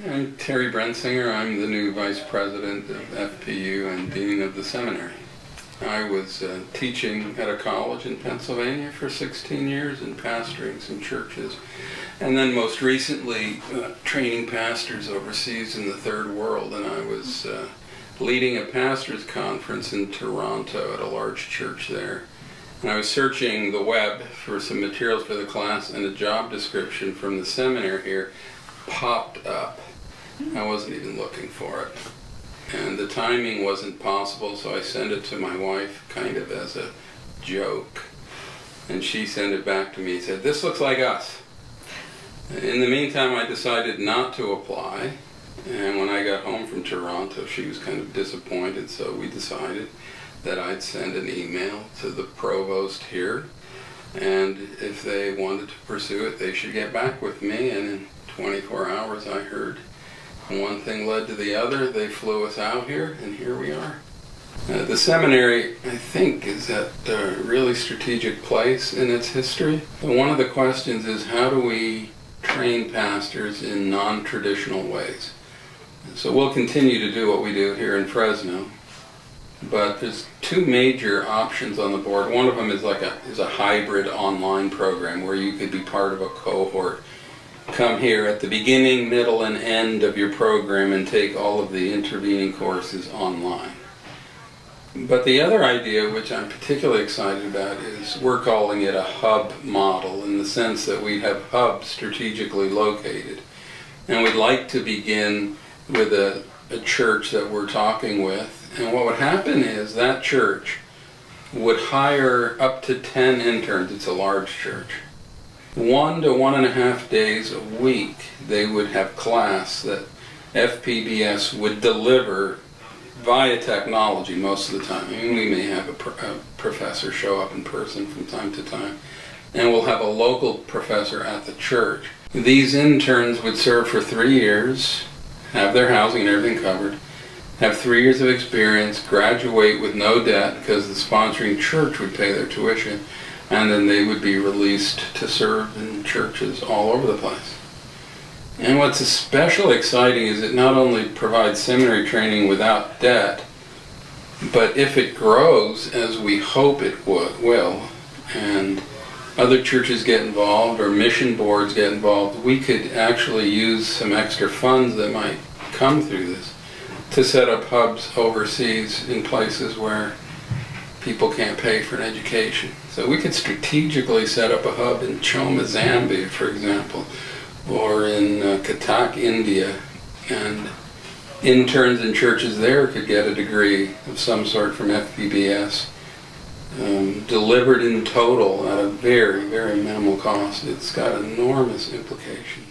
I'm Terry Brensinger. I'm the new Vice President of FPU and Dean of the Seminary. I was teaching at a college in Pennsylvania for 16 years and pastoring some churches. And then most recently training pastors overseas in the Third World. And I was leading a pastors' conference in Toronto at a large church there. And I was searching the web for some materials for the class, and a job description from the seminary here popped up. I wasn't even looking for it. And the timing wasn't possible, so I sent it to my wife kind of as a joke. And she sent it back to me and said, "This looks like us." In the meantime, I decided not to apply. And when I got home from Toronto, she was kind of disappointed, so we decided that I'd send an email to the provost here. And if they wanted to pursue it, they should get back with me. And in 24 hours, I heard one thing led to the other. They flew us out here, and here we are. The seminary, I think, is at a really strategic place in its history. And one of the questions is, how do we train pastors in non-traditional ways? So we'll continue to do what we do here in Fresno, but there's two major options on the board. One of them is a hybrid online program where you could be part of a cohort. Come here at the beginning, middle, and end of your program and take all of the intervening courses online. But the other idea, which I'm particularly excited about, is we're calling it a hub model, in the sense that we have hubs strategically located. And we'd like to begin with a church that we're talking with. And what would happen is that church would hire up to 10 interns. It's a large church. 1 to 1.5 days a week, they would have class that FPBS would deliver via technology most of the time. I mean, we may have a professor show up in person from time to time, and we'll have a local professor at the church. These interns would serve for 3 years, have their housing and everything covered, have 3 years of experience, graduate with no debt because the sponsoring church would pay their tuition, and then they would be released to serve in churches all over the place. And what's especially exciting is it not only provides seminary training without debt, but if it grows, as we hope it will, and other churches get involved or mission boards get involved, we could actually use some extra funds that might come through this to set up hubs overseas in places where people can't pay for an education. So we could strategically set up a hub in Choma, Zambia, for example, or in Cuttack, India, and interns in churches there could get a degree of some sort from FPBS, delivered in total at a very, very minimal cost. It's got enormous implications.